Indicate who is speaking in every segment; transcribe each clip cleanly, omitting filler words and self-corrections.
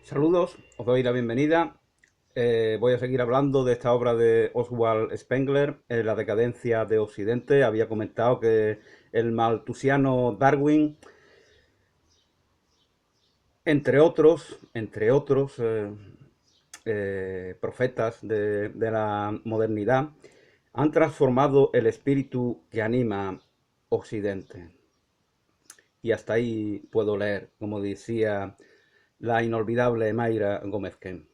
Speaker 1: Saludos, os doy la bienvenida. Voy a seguir hablando de esta obra de Oswald Spengler, La decadencia de Occidente. Había comentado que el malthusiano Darwin, entre otros profetas de la modernidad, han transformado el espíritu que anima Occidente. Y hasta ahí puedo leer, como decía la inolvidable Mayra Gómez Kem.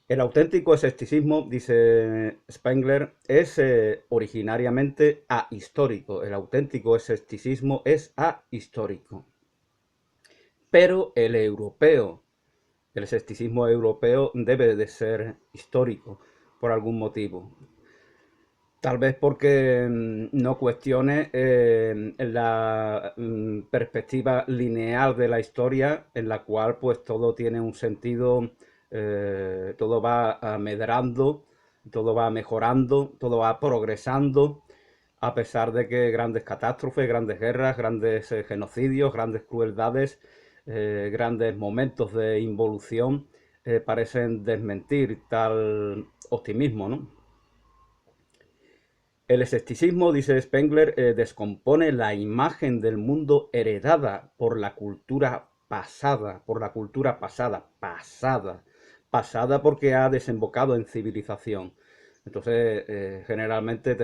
Speaker 1: El auténtico escepticismo, dice Spengler, es originariamente ahistórico. El auténtico escepticismo es ahistórico. Pero el escepticismo europeo debe de ser histórico por algún motivo. Tal vez porque no cuestione la perspectiva lineal de la historia, en la cual pues todo tiene un sentido, todo va medrando, todo va mejorando, todo va progresando, a pesar de que grandes catástrofes, grandes guerras, grandes genocidios, grandes crueldades, grandes momentos de involución parecen desmentir tal optimismo, ¿no? El escepticismo, dice Spengler, descompone la imagen del mundo heredada por la cultura pasada, pasada porque ha desembocado en civilización. Entonces, generalmente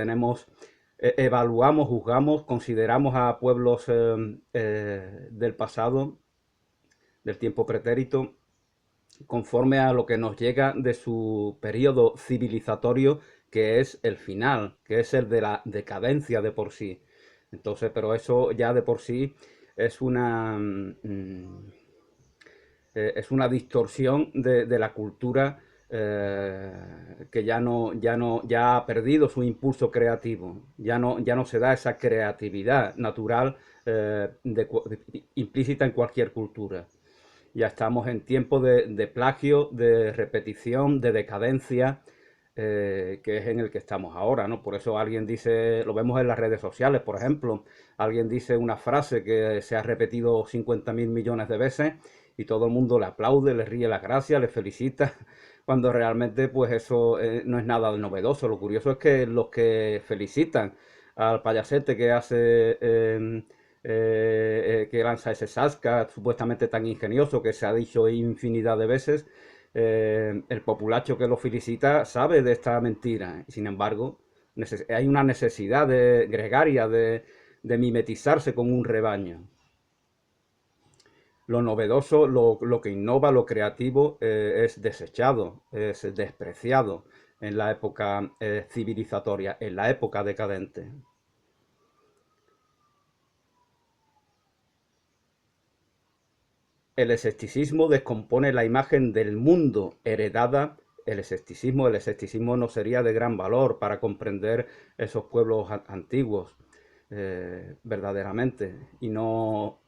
Speaker 1: evaluamos, juzgamos, consideramos a pueblos del pasado, del tiempo pretérito, conforme a lo que nos llega de su periodo civilizatorio, que es el final, que es el de la decadencia de por sí. Entonces, pero eso ya de por sí es una distorsión de la cultura, que ya ha perdido su impulso creativo, ya no se da esa creatividad natural, implícita en cualquier cultura. Ya estamos en tiempo de plagio, de repetición, de decadencia, que es en el que estamos ahora, ¿no? Por eso alguien dice, lo vemos en las redes sociales, por ejemplo, alguien dice una frase que se ha repetido 50.000 millones de veces y todo el mundo le aplaude, le ríe las gracias, le felicita, cuando realmente pues eso no es nada novedoso. Lo curioso es que los que felicitan al payasete que hace... que lanza ese Sasca supuestamente tan ingenioso que se ha dicho infinidad de veces, el populacho que lo felicita sabe de esta mentira. Sin embargo, hay una necesidad gregaria de mimetizarse con un rebaño. Lo novedoso, lo que innova, lo creativo, es desechado, es despreciado en la época civilizatoria, en la época decadente. El escepticismo descompone la imagen del mundo heredada. El escepticismo no sería de gran valor para comprender esos pueblos antiguos, verdaderamente, y no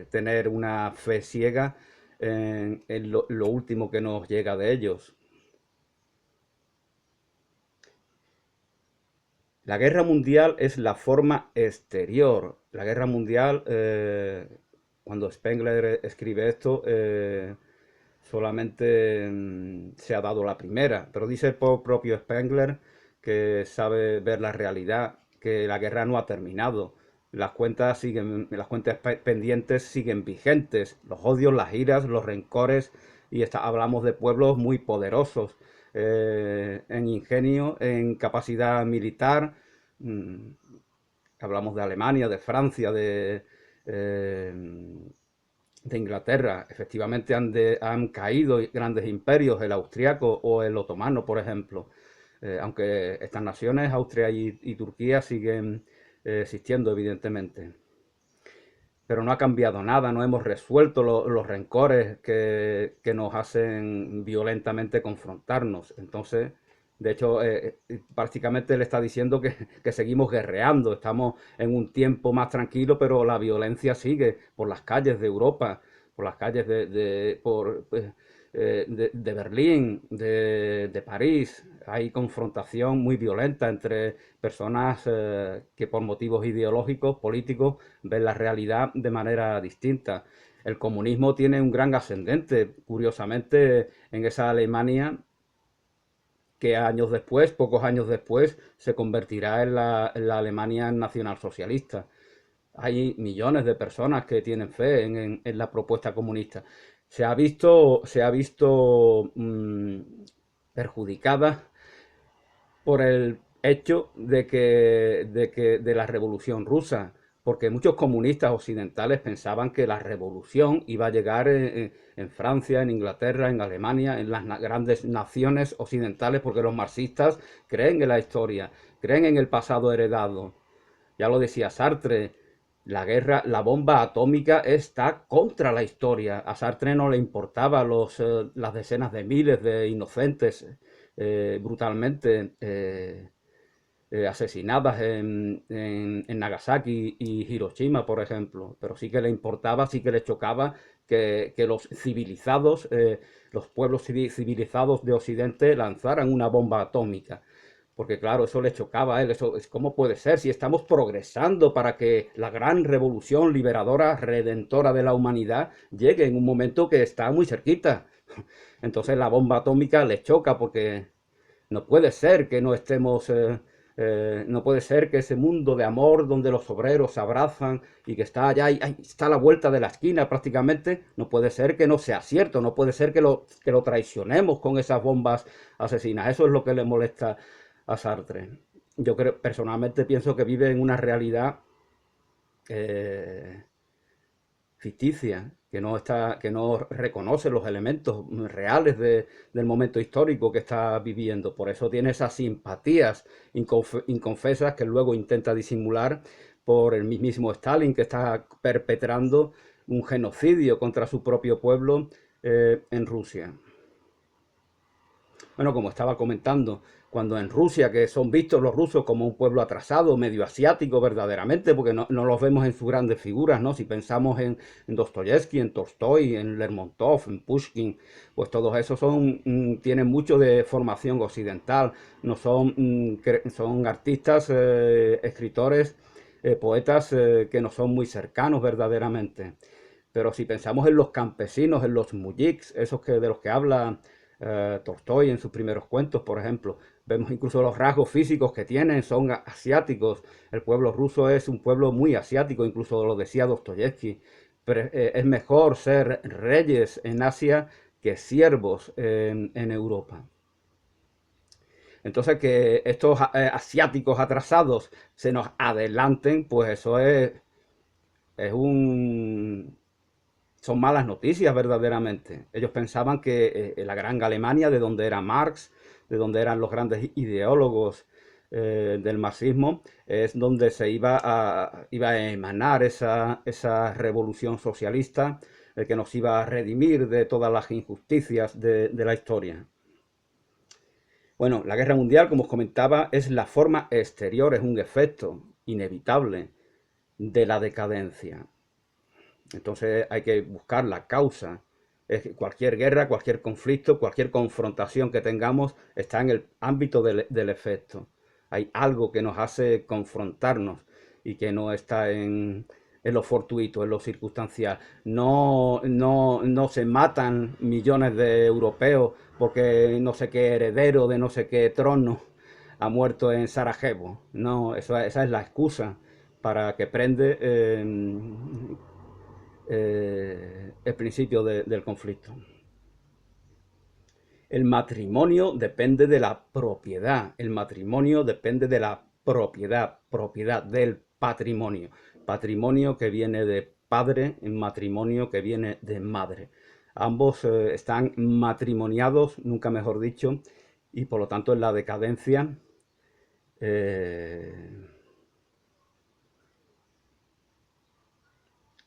Speaker 1: tener una fe ciega en lo último que nos llega de ellos. La guerra mundial es la forma exterior. La guerra mundial, cuando Spengler escribe esto, solamente se ha dado la primera, pero dice el propio Spengler que sabe ver la realidad, que la guerra no ha terminado. Las cuentas pendientes siguen vigentes, los odios, las iras, los rencores, y hablamos de pueblos muy poderosos, en ingenio, en capacidad militar. mm, Hablamos de Alemania, de Francia, de Inglaterra. Efectivamente han caído grandes imperios, el austriaco o el otomano, por ejemplo. Aunque estas naciones, Austria y Turquía, siguen existiendo, evidentemente. Pero no ha cambiado nada, no hemos resuelto los rencores que nos hacen violentamente confrontarnos. Entonces, de hecho, prácticamente le está diciendo que seguimos guerreando, estamos en un tiempo más tranquilo, pero la violencia sigue por las calles de Europa, por las calles de Berlín, de París. Hay confrontación muy violenta entre personas que por motivos ideológicos, políticos, ven la realidad de manera distinta. el comunismo tiene un gran ascendente, curiosamente, en esa Alemania que años después, pocos años después, se convertirá en la Alemania nacionalsocialista. Hay millones de personas que tienen fe en la propuesta comunista. Se ha visto perjudicada por el hecho de la Revolución Rusa, porque muchos comunistas occidentales pensaban que la revolución iba a llegar en Francia, en Inglaterra, en Alemania, en las grandes naciones occidentales, porque los marxistas creen en la historia, creen en el pasado heredado. Ya lo decía Sartre, la guerra, la bomba atómica está contra la historia. A Sartre no le importaba las decenas de miles de inocentes brutalmente asesinadas en Nagasaki y Hiroshima, por ejemplo. Pero sí que le importaba, sí que le chocaba que los civilizados, los pueblos civilizados de Occidente lanzaran una bomba atómica. Porque claro, eso le chocaba a él, eso es cómo puede ser si estamos progresando para que la gran revolución liberadora, redentora de la humanidad llegue en un momento que está muy cerquita. Entonces la bomba atómica le choca porque no puede ser que no estemos, no puede ser que ese mundo de amor donde los obreros se abrazan y que está allá, está a la vuelta de la esquina prácticamente, no puede ser que no sea cierto, no puede ser que lo traicionemos con esas bombas asesinas. Eso es lo que le molesta a Sartre. Yo creo, personalmente pienso que vive en una realidad eh, ficticia, que no reconoce los elementos reales del momento histórico que está viviendo. Por eso tiene esas simpatías inconfesas que luego intenta disimular por el mismísimo Stalin, que está perpetrando un genocidio contra su propio pueblo en Rusia. Bueno, como estaba comentando, cuando en Rusia, que son vistos los rusos como un pueblo atrasado, medio asiático verdaderamente, porque no los vemos en sus grandes figuras, ¿no? Si pensamos en Dostoyevsky, en Tolstoy, en Lermontov, en Pushkin, pues todos esos tienen mucho de formación occidental, no son, son artistas, escritores, poetas que no son muy cercanos verdaderamente. Pero si pensamos en los campesinos, en los mujiks, esos de los que habla Tolstoy en sus primeros cuentos, por ejemplo, vemos incluso los rasgos físicos que tienen, son asiáticos. El pueblo ruso es un pueblo muy asiático, incluso lo decía Dostoyevsky. Pero es mejor ser reyes en Asia que siervos en Europa. Entonces, que estos asiáticos atrasados se nos adelanten, pues eso es son malas noticias verdaderamente. Ellos pensaban que la gran Alemania, de donde era Marx, de donde eran los grandes ideólogos del marxismo, es donde iba a emanar esa revolución socialista que nos iba a redimir de todas las injusticias de la historia. Bueno, la guerra mundial, como os comentaba, es la forma exterior, es un efecto inevitable de la decadencia. Entonces hay que buscar la causa. Cualquier guerra, cualquier conflicto, cualquier confrontación que tengamos está en el ámbito del efecto. Hay algo que nos hace confrontarnos y que no está en lo fortuito, en lo circunstancial. No se matan millones de europeos porque no sé qué heredero de no sé qué trono ha muerto en Sarajevo. No, esa es la excusa para que prende el principio del conflicto. El matrimonio depende de la propiedad. El matrimonio depende de la propiedad del patrimonio. Patrimonio que viene de padre, matrimonio que viene de madre. Ambos están matrimoniados, nunca mejor dicho, y por lo tanto en la decadencia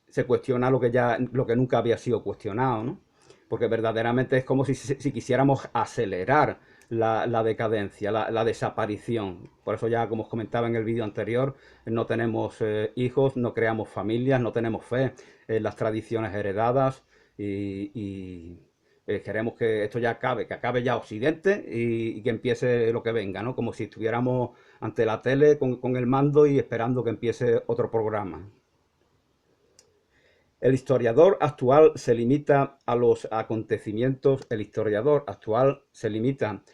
Speaker 1: se cuestiona lo que nunca había sido cuestionado, ¿no? Porque verdaderamente es como si quisiéramos acelerar la decadencia, la desaparición. Por eso ya, como os comentaba en el vídeo anterior, no tenemos hijos, no creamos familias, no tenemos fe en las tradiciones heredadas y queremos que esto ya acabe, que acabe ya Occidente y que empiece lo que venga, ¿no? Como si estuviéramos ante la tele con el mando y esperando que empiece otro programa. El historiador actual se limita a los acontecimientos, el historiador actual se limita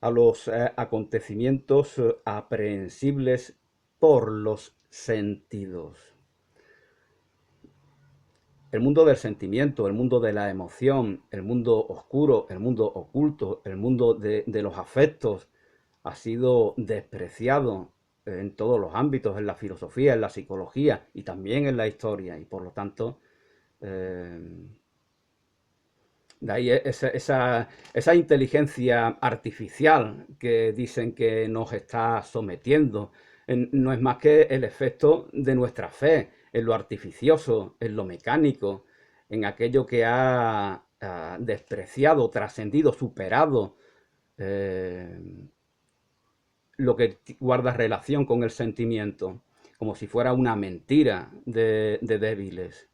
Speaker 1: a los acontecimientos aprehensibles por los sentidos. El mundo del sentimiento, el mundo de la emoción, el mundo oscuro, el mundo oculto, el mundo de los afectos ha sido despreciado en todos los ámbitos, en la filosofía, en la psicología y también en la historia. Y por lo tanto, de ahí esa inteligencia artificial que dicen que nos está sometiendo, no es más que el efecto de nuestra fe en lo artificioso, en lo mecánico, en aquello que ha despreciado, trascendido, superado lo que guarda relación con el sentimiento, como si fuera una mentira de débiles.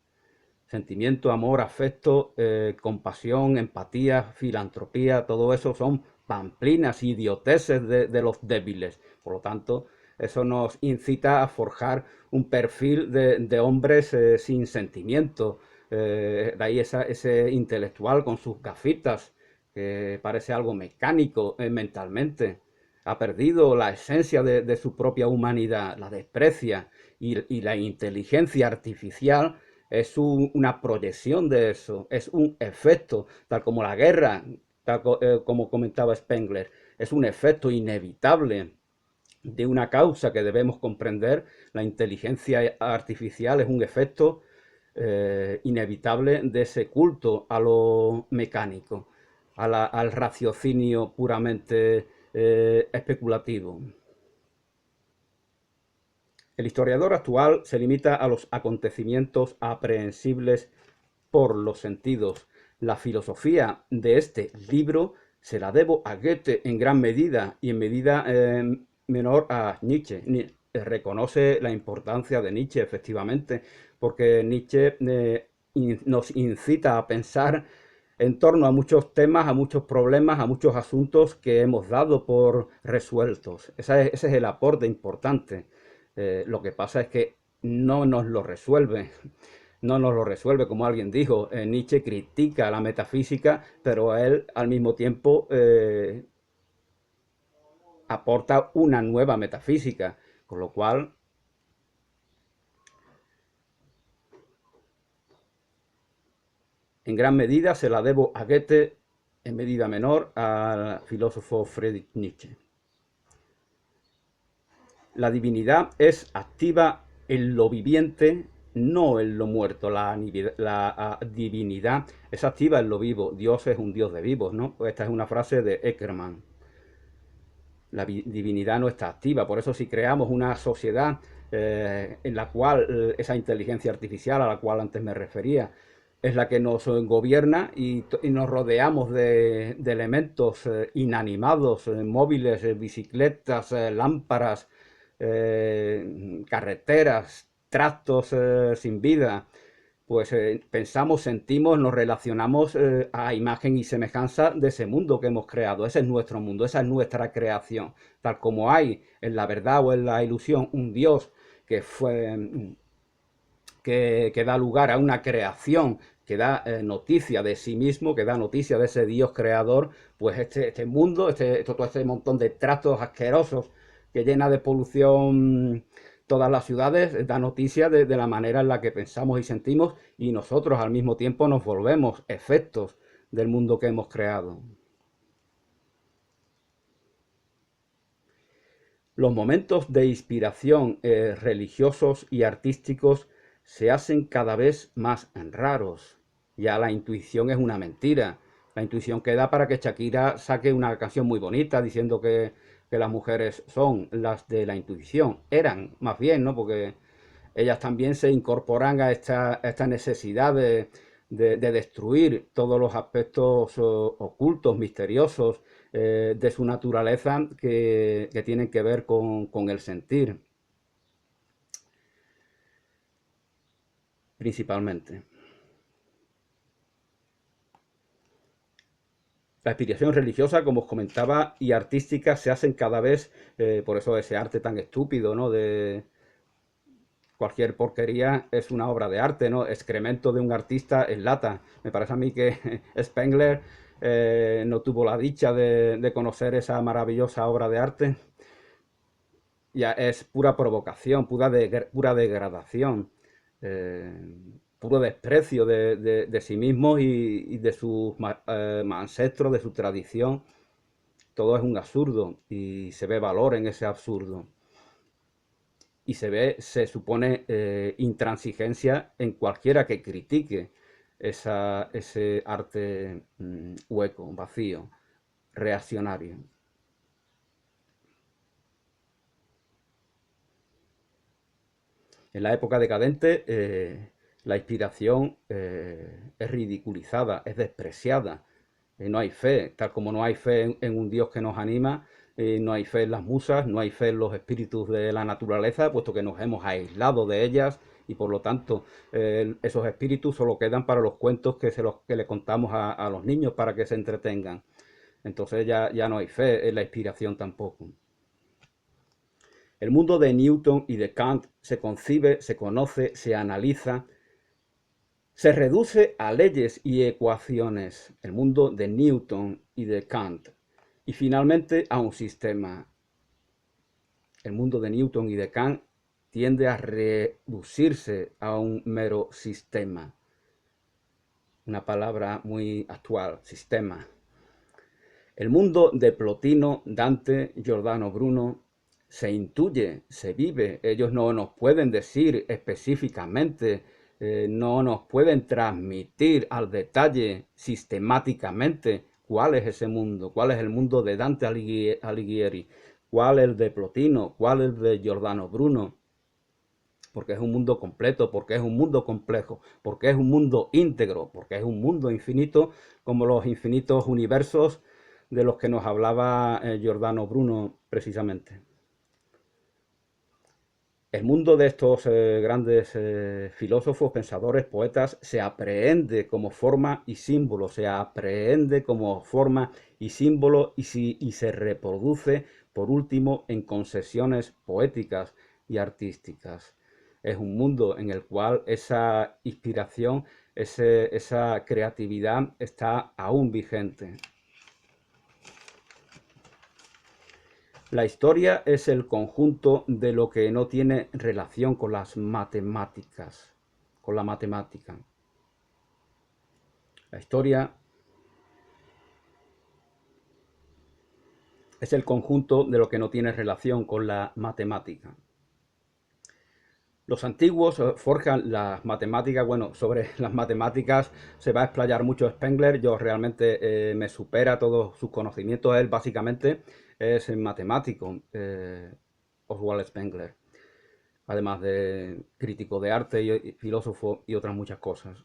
Speaker 1: Sentimiento, amor, afecto, compasión, empatía, filantropía, todo eso son pamplinas, idioteces de los débiles. Por lo tanto, eso nos incita a forjar un perfil de hombres sin sentimiento. De ahí ese intelectual con sus gafitas, que parece algo mecánico mentalmente. Ha perdido la esencia de su propia humanidad, la desprecia, y la inteligencia artificial es una proyección de eso, es un efecto, tal como la guerra, como comentaba Spengler, es un efecto inevitable de una causa que debemos comprender. La inteligencia artificial es un efecto inevitable de ese culto a lo mecánico, al raciocinio puramente especulativo. El historiador actual se limita a los acontecimientos aprehensibles por los sentidos. La filosofía de este libro se la debo a Goethe en gran medida y en medida menor a Nietzsche. Reconoce la importancia de Nietzsche, efectivamente, porque Nietzsche nos incita a pensar en torno a muchos temas, a muchos problemas, a muchos asuntos que hemos dado por resueltos. Ese es el aporte importante. Lo que pasa es que no nos lo resuelve. No nos lo resuelve, como alguien dijo. Nietzsche critica la metafísica, pero él al mismo tiempo aporta una nueva metafísica, con lo cual en gran medida se la debo a Goethe, en medida menor al filósofo Friedrich Nietzsche. La divinidad es activa en lo viviente, no en lo muerto. La divinidad es activa en lo vivo. Dios es un Dios de vivos, ¿no? Esta es una frase de Eckermann. La divinidad no está activa. Por eso si creamos una sociedad en la cual esa inteligencia artificial a la cual antes me refería es la que nos gobierna y nos rodeamos de elementos inanimados, móviles, bicicletas, lámparas, carreteras, tractos sin vida, pues pensamos, sentimos, nos relacionamos a imagen y semejanza de ese mundo que hemos creado. Ese es nuestro mundo, esa es nuestra creación. Tal como hay en la verdad o en la ilusión un Dios que fue que da lugar a una creación, que da noticia de sí mismo, que da noticia de ese Dios creador, pues este mundo, todo este montón de trastos asquerosos que llena de polución todas las ciudades, da noticia de la manera en la que pensamos y sentimos, y nosotros al mismo tiempo nos volvemos efectos del mundo que hemos creado. Los momentos de inspiración religiosos y artísticos se hacen cada vez más raros. Ya la intuición es una mentira. La intuición que da para que Shakira saque una canción muy bonita diciendo que las mujeres son las de la intuición. Eran, más bien, ¿no? Porque ellas también se incorporan a esta necesidad de destruir todos los aspectos ocultos, misteriosos de su naturaleza que tienen que ver con el sentir, principalmente. La inspiración religiosa, como os comentaba, y artística se hacen cada vez, por eso ese arte tan estúpido, ¿no? cualquier porquería es una obra de arte, ¿no? Excremento de un artista en lata. Me parece a mí que Spengler no tuvo la dicha de conocer esa maravillosa obra de arte. Ya es pura provocación, pura degradación, eh, puro desprecio de sí mismos y de sus ancestros, de su tradición. Todo es un absurdo y se ve valor en ese absurdo. Y se supone, intransigencia en cualquiera que critique ese arte hueco, vacío, reaccionario. En la época decadente, la inspiración es ridiculizada, es despreciada. No hay fe, tal como no hay fe en un Dios que nos anima, no hay fe en las musas, no hay fe en los espíritus de la naturaleza, puesto que nos hemos aislado de ellas y por lo tanto esos espíritus solo quedan para los cuentos que le contamos a los niños para que se entretengan. Entonces ya no hay fe en la inspiración tampoco. El mundo de Newton y de Kant se concibe, se conoce, se analiza, se reduce a leyes y ecuaciones. El mundo de Newton y de Kant. Y finalmente a un sistema. El mundo de Newton y de Kant tiende a reducirse a un mero sistema. Una palabra muy actual, sistema. El mundo de Plotino, Dante, Giordano Bruno se intuye, se vive. Ellos no nos pueden decir específicamente, no nos pueden transmitir al detalle sistemáticamente cuál es ese mundo, cuál es el mundo de Dante Alighieri, cuál es el de Plotino, cuál es el de Giordano Bruno, porque es un mundo completo, porque es un mundo complejo, porque es un mundo íntegro, porque es un mundo infinito, como los infinitos universos de los que nos hablaba Giordano Bruno precisamente. El mundo de estos grandes filósofos, pensadores, poetas, se aprehende como forma y símbolo, se aprehende como forma y símbolo y se reproduce, por último, en concesiones poéticas y artísticas. Es un mundo en el cual esa inspiración, esa creatividad está aún vigente. La historia es el conjunto de lo que no tiene relación con las matemáticas, con la matemática. La historia es el conjunto de lo que no tiene relación con la matemática. Los antiguos forjan las matemáticas. Bueno, sobre las matemáticas se va a explayar mucho Spengler. Yo realmente me supera todos sus conocimientos. Él básicamente es matemático, Oswald Spengler, además de crítico de arte y filósofo y otras muchas cosas.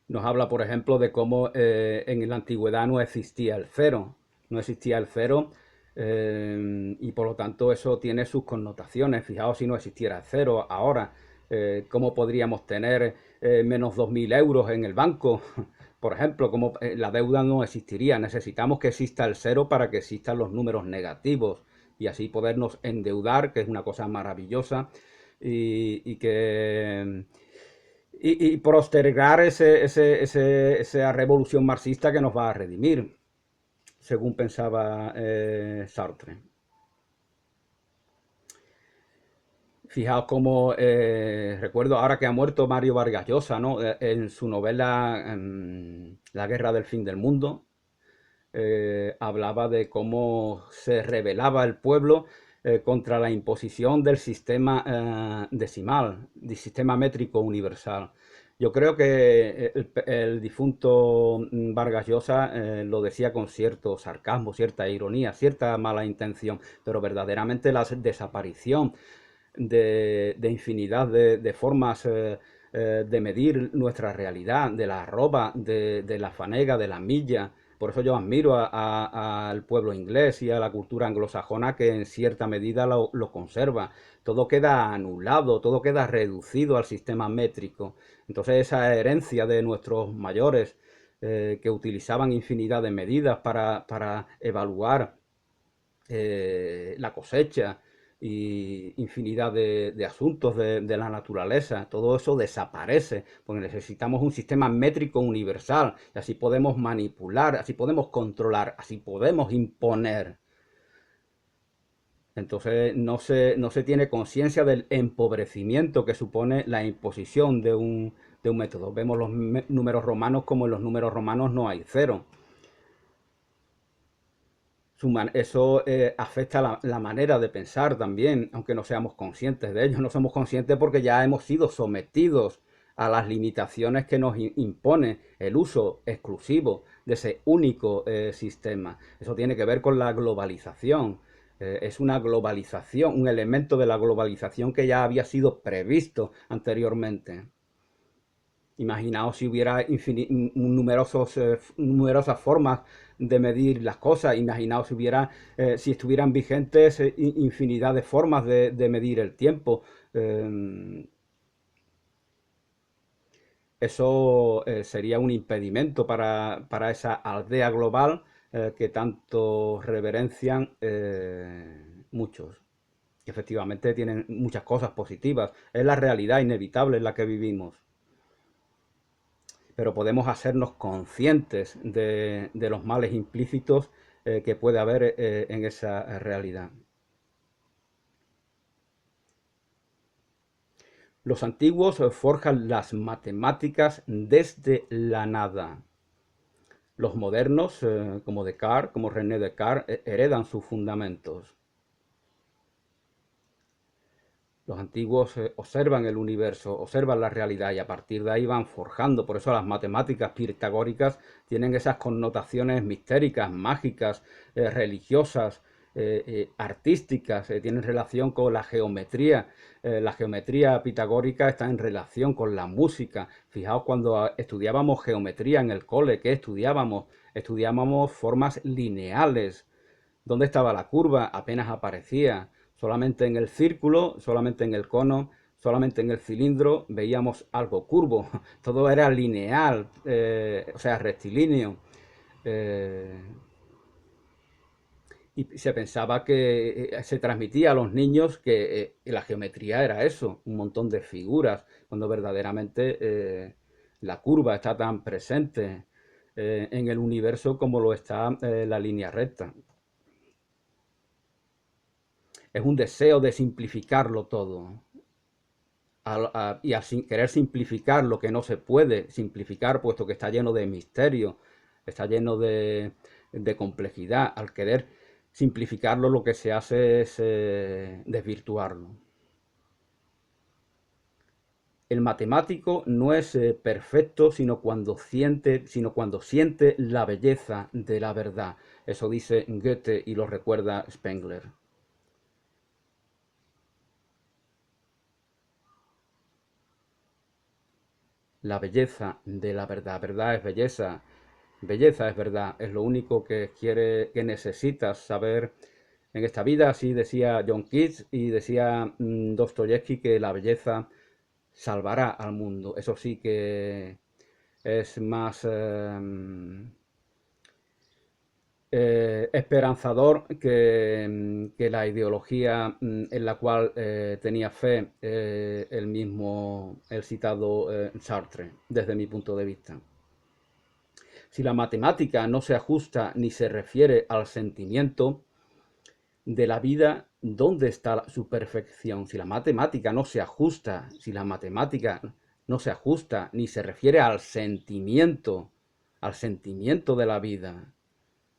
Speaker 1: Nos habla, por ejemplo, de cómo en la antigüedad no existía el cero. No existía el cero y por lo tanto eso tiene sus connotaciones. Fijaos si no existiera el cero ahora. ¿Cómo podríamos tener menos 2.000 euros en el banco? Por ejemplo, como la deuda no existiría. Necesitamos que exista el cero para que existan los números negativos y así podernos endeudar, que es una cosa maravillosa y que y postergar esa revolución marxista que nos va a redimir, según pensaba Sartre. Fijaos cómo recuerdo ahora que ha muerto Mario Vargas Llosa, ¿no? En su novela La guerra del fin del mundo, hablaba de cómo se rebelaba el pueblo contra la imposición del sistema decimal, del sistema métrico universal. Yo creo que el difunto Vargas Llosa lo decía con cierto sarcasmo, cierta ironía, cierta mala intención, pero verdaderamente la desaparición de infinidad de formas de medir nuestra realidad, de la arroba, de la fanega, de la milla. Por eso yo admiro al pueblo inglés y a la cultura anglosajona que en cierta medida lo conserva. Todo queda anulado, todo queda reducido al sistema métrico. Entonces esa herencia de nuestros mayores que utilizaban infinidad de medidas para evaluar la cosecha, y infinidad de asuntos de la naturaleza. Todo eso desaparece porque necesitamos un sistema métrico universal y así podemos manipular, así podemos controlar, así podemos imponer. Entonces no se tiene conciencia del empobrecimiento que supone la imposición de un método. Vemos los números romanos como en los números romanos no hay cero. Eso afecta la manera de pensar también, aunque no seamos conscientes de ello. No somos conscientes porque ya hemos sido sometidos a las limitaciones que nos impone el uso exclusivo de ese único sistema. Eso tiene que ver con la globalización. Es una globalización, un elemento de la globalización que ya había sido previsto anteriormente. Imaginaos si hubiera numerosas formas de medir las cosas. Imaginaos si estuvieran vigentes infinidad de formas de medir el tiempo. Eso sería un impedimento para esa aldea global que tanto reverencian muchos. Efectivamente tienen muchas cosas positivas. Es la realidad inevitable en la que vivimos, pero podemos hacernos conscientes de los males implícitos que puede haber en esa realidad. Los antiguos forjan las matemáticas desde la nada. Los modernos, como Descartes, como René Descartes, heredan sus fundamentos. Los antiguos observan el universo, observan la realidad y a partir de ahí van forjando. Por eso las matemáticas pitagóricas tienen esas connotaciones mistéricas, mágicas, religiosas, artísticas, tienen relación con la geometría. La geometría pitagórica está en relación con la música. Fijaos cuando estudiábamos geometría en el cole, ¿qué estudiábamos? Estudiábamos formas lineales. ¿Dónde estaba la curva? Apenas aparecía. Solamente en el círculo, solamente en el cono, solamente en el cilindro veíamos algo curvo. Todo era lineal, o sea, rectilíneo. Eh, y se pensaba que se transmitía a los niños que la geometría era eso, un montón de figuras, cuando verdaderamente la curva está tan presente en el universo como lo está la línea recta. Es un deseo de simplificarlo todo. Y al querer simplificar lo que no se puede simplificar, puesto que está lleno de misterio, está lleno de complejidad, al querer simplificarlo lo que se hace es desvirtuarlo. El matemático no es perfecto sino cuando siente la belleza de la verdad. Eso dice Goethe y lo recuerda Spengler. La belleza de la verdad. Verdad es belleza. Belleza es verdad. Es lo único que necesitas saber en esta vida. Así decía John Keats y decía Dostoyevsky que la belleza salvará al mundo. Eso sí que es más esperanzador que la ideología en la cual tenía fe el citado Sartre, desde mi punto de vista. Si la matemática no se ajusta ni se refiere al sentimiento de la vida, ¿dónde está su perfección? Si la matemática no se ajusta, si la matemática no se ajusta ni se refiere al sentimiento de la vida,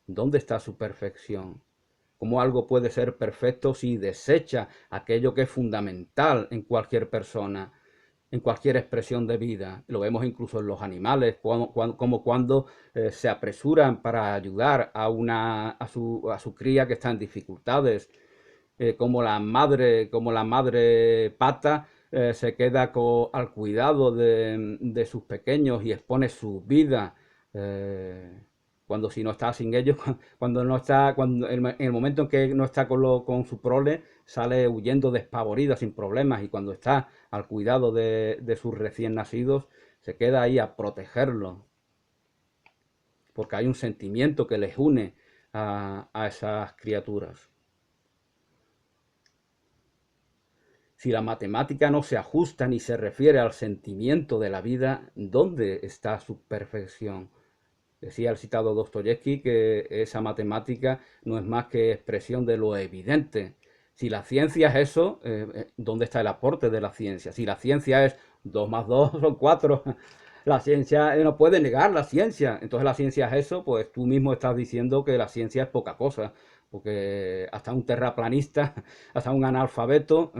Speaker 1: ¿dónde está su perfección? ¿Cómo algo puede ser perfecto si desecha aquello que es fundamental en cualquier persona, en cualquier expresión de vida? Lo vemos incluso en los animales, como cuando se apresuran para ayudar a su cría que está en dificultades, como la madre pata se queda al cuidado de sus pequeños y expone su vida. Cuando si no está sin ellos, cuando no está, en el momento en que no está con su prole, sale huyendo despavorida sin problemas y cuando está al cuidado de sus recién nacidos, se queda ahí a protegerlos, porque hay un sentimiento que les une a esas criaturas. Si la matemática no se ajusta ni se refiere al sentimiento de la vida, ¿dónde está su perfección? Decía el citado Dostoyevsky que esa matemática no es más que expresión de lo evidente. Si la ciencia es eso, ¿dónde está el aporte de la ciencia? Si la ciencia es 2 más 2 son 4, la ciencia no puede negar la ciencia. Entonces la ciencia es eso, pues tú mismo estás diciendo que la ciencia es poca cosa. Porque hasta un terraplanista, hasta un analfabeto,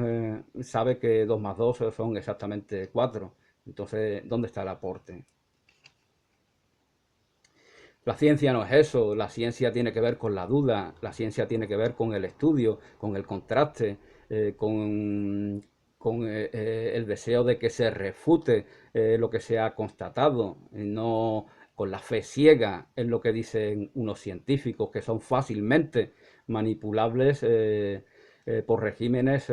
Speaker 1: sabe que 2 más 2 son exactamente 4. Entonces, ¿dónde está el aporte? La ciencia no es eso, la ciencia tiene que ver con la duda, la ciencia tiene que ver con el estudio, con el contraste, con el deseo de que se refute lo que se ha constatado, no con la fe ciega en lo que dicen unos científicos que son fácilmente manipulables por regímenes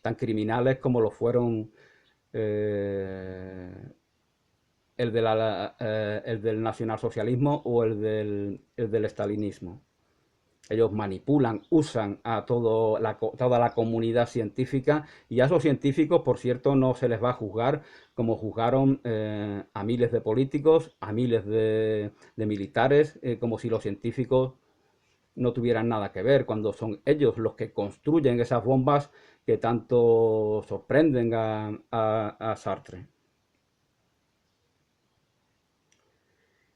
Speaker 1: tan criminales como lo fueron eh, el del nacionalsocialismo o el del estalinismo. Ellos manipulan, usan a toda la comunidad científica y a esos científicos, por cierto, no se les va a juzgar como juzgaron a miles de políticos, a miles de militares, como si los científicos no tuvieran nada que ver, cuando son ellos los que construyen esas bombas que tanto sorprenden a Sartre.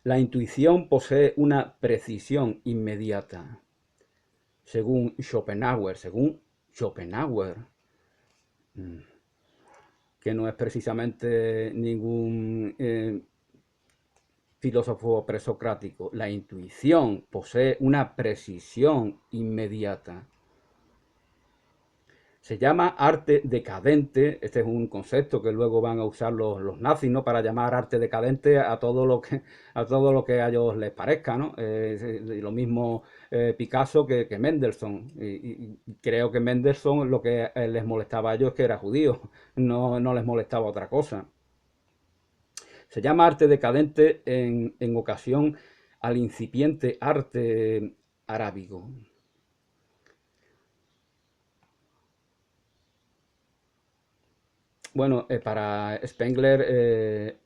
Speaker 1: La intuición posee una precisión inmediata, según Schopenhauer, que no es precisamente ningún filósofo presocrático. La intuición posee una precisión inmediata. Se llama arte decadente, este es un concepto que luego van a usar los nazis, ¿no? Para llamar arte decadente a todo lo que a ellos les parezca, ¿no? Lo mismo Picasso que Mendelssohn. Y creo que Mendelssohn lo que les molestaba a ellos es que era judío, no les molestaba otra cosa. Se llama arte decadente en ocasión al incipiente arte arábigo. Bueno, para Spengler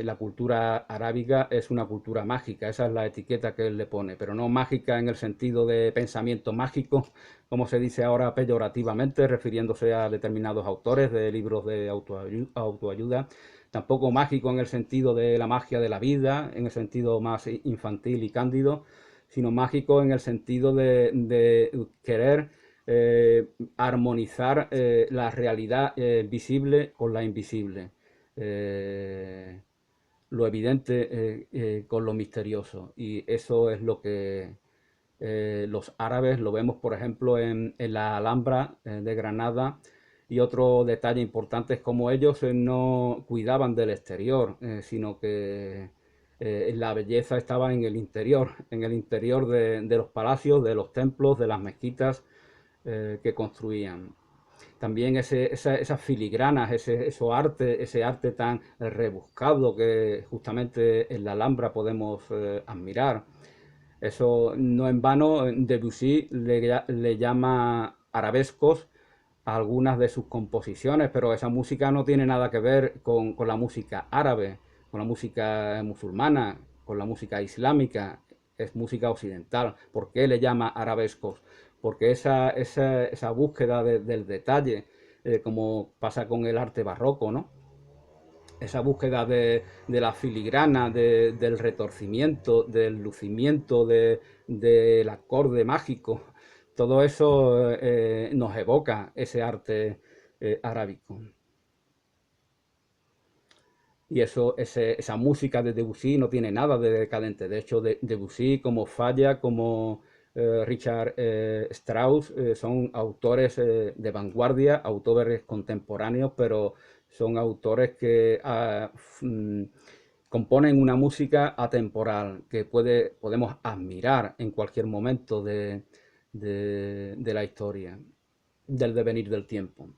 Speaker 1: la cultura arábiga es una cultura mágica, esa es la etiqueta que él le pone, pero no mágica en el sentido de pensamiento mágico, como se dice ahora peyorativamente, refiriéndose a determinados autores de libros de autoayuda, tampoco mágico en el sentido de la magia de la vida, en el sentido más infantil y cándido, sino mágico en el sentido de querer armonizar la realidad visible con la invisible, lo evidente con lo misterioso. Y eso es lo que los árabes lo vemos, por ejemplo, en la Alhambra de Granada. Y otro detalle importante es cómo ellos no cuidaban del exterior, sino que la belleza estaba en el interior de los palacios, de los templos, de las mezquitas que construían. También esas filigranas, ese arte tan rebuscado que justamente en la Alhambra podemos admirar. Eso no en vano Debussy le llama arabescos a algunas de sus composiciones, pero esa música no tiene nada que ver con la música árabe, con la música musulmana, con la música islámica, es música occidental. ¿Por qué le llama arabescos? Porque esa búsqueda del detalle, como pasa con el arte barroco, ¿no? Esa búsqueda de la filigrana, del retorcimiento, del lucimiento, del acorde mágico, todo eso nos evoca ese arte arábico. Y esa música de Debussy no tiene nada de decadente. De hecho, Debussy, como Falla, como Richard Strauss, son autores de vanguardia, autores contemporáneos, pero son autores que componen una música atemporal que podemos admirar en cualquier momento de la historia, del devenir del tiempo.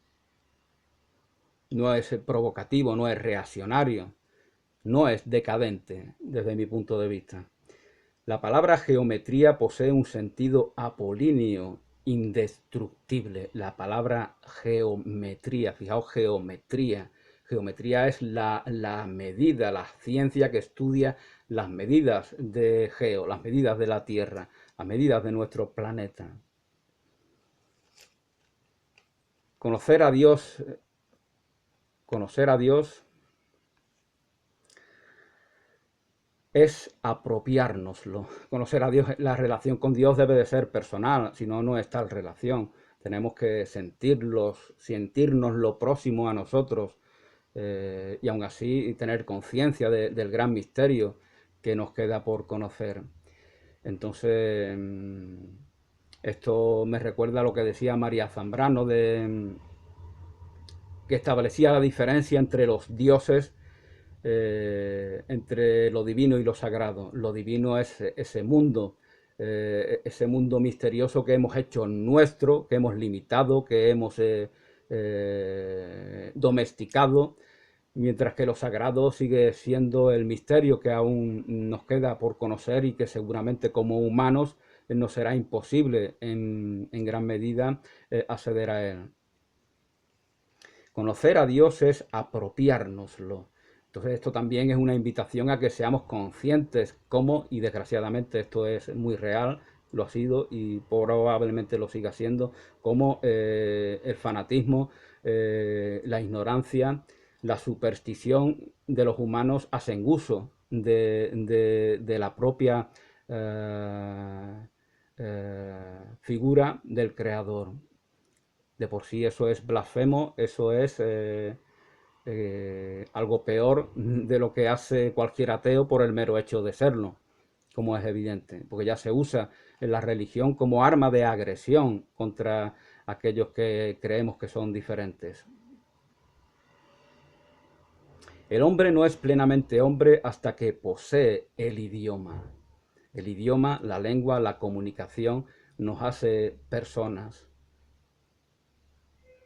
Speaker 1: No es provocativo, no es reaccionario, no es decadente desde mi punto de vista. La palabra geometría posee un sentido apolíneo indestructible. La palabra geometría, fijaos, geometría. Geometría es la medida, la ciencia que estudia las medidas de geo, las medidas de la Tierra, las medidas de nuestro planeta. Conocer a Dios, conocer a Dios es apropiárnoslo. Conocer a Dios, la relación con Dios debe de ser personal, si no, no es tal relación. Tenemos que sentirnos lo próximo a nosotros, y aún así tener conciencia del gran misterio que nos queda por conocer. Entonces, esto me recuerda a lo que decía María Zambrano, que establecía la diferencia entre los dioses, entre lo divino y lo sagrado. Lo divino es ese mundo misterioso que hemos hecho nuestro, que hemos limitado, que hemos domesticado, mientras que lo sagrado sigue siendo el misterio que aún nos queda por conocer y que seguramente como humanos nos será imposible en gran medida acceder a él. Conocer a Dios es apropiárnoslo. Entonces esto también es una invitación a que seamos conscientes cómo, y desgraciadamente esto es muy real, lo ha sido y probablemente lo siga siendo, cómo el fanatismo, la ignorancia, la superstición de los humanos hacen uso de la propia figura del Creador. De por sí eso es blasfemo, eso es algo peor de lo que hace cualquier ateo por el mero hecho de serlo, como es evidente, porque ya se usa en la religión como arma de agresión contra aquellos que creemos que son diferentes. El hombre no es plenamente hombre hasta que posee el idioma. El idioma, la lengua, la comunicación nos hace personas,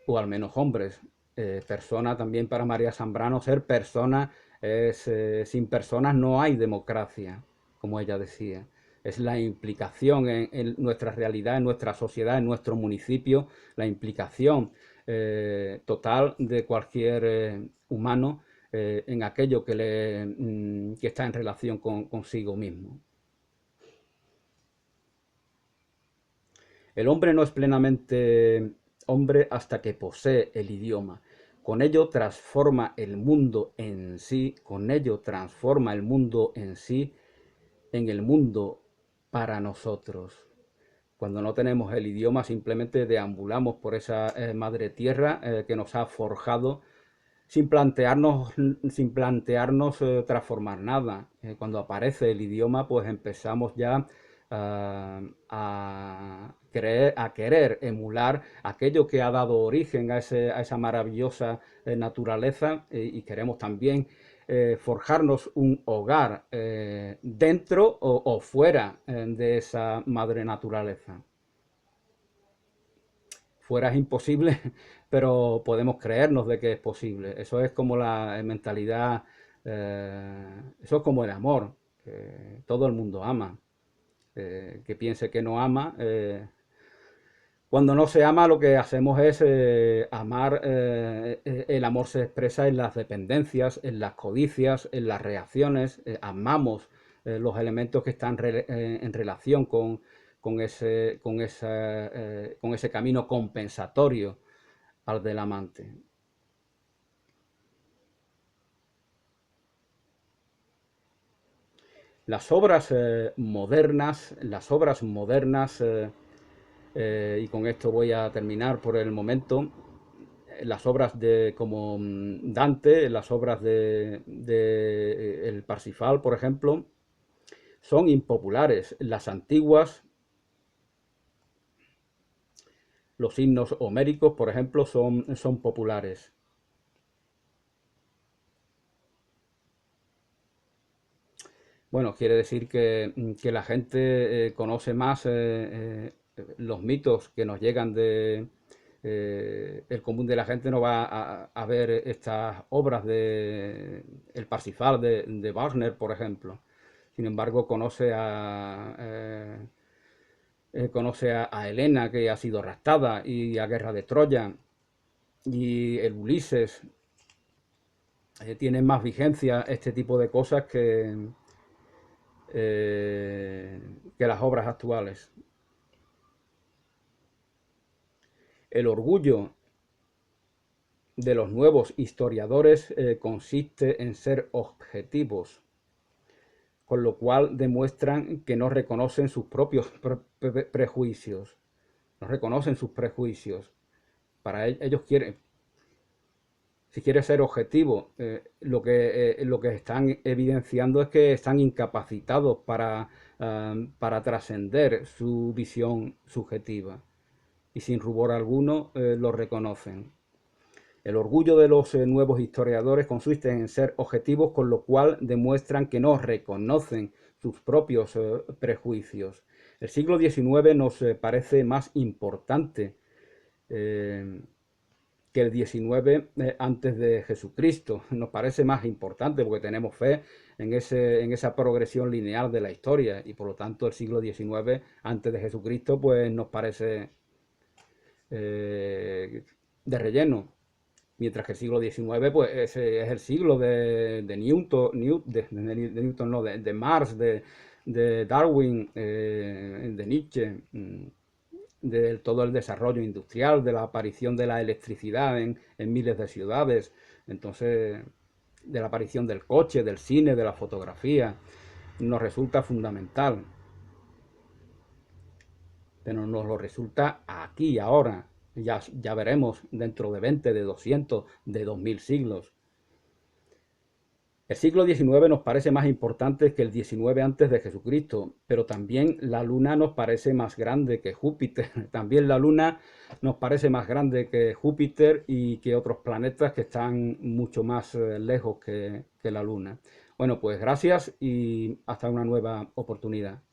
Speaker 1: o al menos hombres. Persona también para María Zambrano, ser persona es, sin personas no hay democracia, como ella decía. Es la implicación en nuestra realidad, en nuestra sociedad, en nuestro municipio, la implicación total de cualquier humano en aquello que está en relación consigo mismo. El hombre no es plenamente hombre hasta que posee el idioma. Con ello transforma el mundo en sí, con ello transforma el mundo en sí en el mundo para nosotros. Cuando no tenemos el idioma simplemente deambulamos por esa madre tierra que nos ha forjado sin plantearnos transformar nada. Cuando aparece el idioma, pues empezamos ya a querer emular aquello que ha dado origen a esa maravillosa naturaleza, y queremos también forjarnos un hogar dentro o fuera de esa madre naturaleza. Fuera es imposible, pero podemos creernos de que es posible. Eso es como la mentalidad, eso es como el amor, que todo el mundo ama. Que piense que no ama. Cuando no se ama, lo que hacemos es amar. El amor se expresa en las dependencias, en las codicias, en las reacciones. Amamos los elementos que están en relación con ese camino compensatorio al del amante. Y con esto voy a terminar por el momento, las obras como Dante, las obras de el Parsifal, por ejemplo, son impopulares. Las antiguas, los himnos homéricos, por ejemplo, son populares. Bueno, quiere decir que la gente conoce más los mitos que nos llegan el común de la gente no va a ver estas obras de el Parsifal de Wagner, por ejemplo. Sin embargo, conoce conoce a Helena, que ha sido raptada, y a Guerra de Troya, y el Ulises. Tienen más vigencia este tipo de cosas que las obras actuales. El orgullo de los nuevos historiadores consiste en ser objetivos, con lo cual demuestran que no reconocen sus propios prejuicios, no reconocen sus prejuicios. Para ellos quieren, si quiere ser objetivo, lo que están evidenciando es que están incapacitados para trascender su visión subjetiva y sin rubor alguno lo reconocen. El orgullo de los nuevos historiadores consiste en ser objetivos, con lo cual demuestran que no reconocen sus propios prejuicios. El siglo XIX nos parece más importante que el XIX antes de Jesucristo. Nos parece más importante porque tenemos fe en esa progresión lineal de la historia, y por lo tanto el siglo XIX antes de Jesucristo pues nos parece de relleno. Mientras que el siglo XIX pues, es el siglo de Newton, no, de Marx, de Darwin, de Nietzsche, de todo el desarrollo industrial, de la aparición de la electricidad en miles de ciudades, entonces de la aparición del coche, del cine, de la fotografía, nos resulta fundamental. Pero nos lo resulta aquí, ahora. Ya veremos dentro de 20, de 200, de 2000 siglos. El siglo XIX nos parece más importante que el XIX antes de Jesucristo, pero también la Luna nos parece más grande que Júpiter. También la Luna nos parece más grande que Júpiter y que otros planetas que están mucho más lejos que la Luna. Bueno, pues gracias y hasta una nueva oportunidad.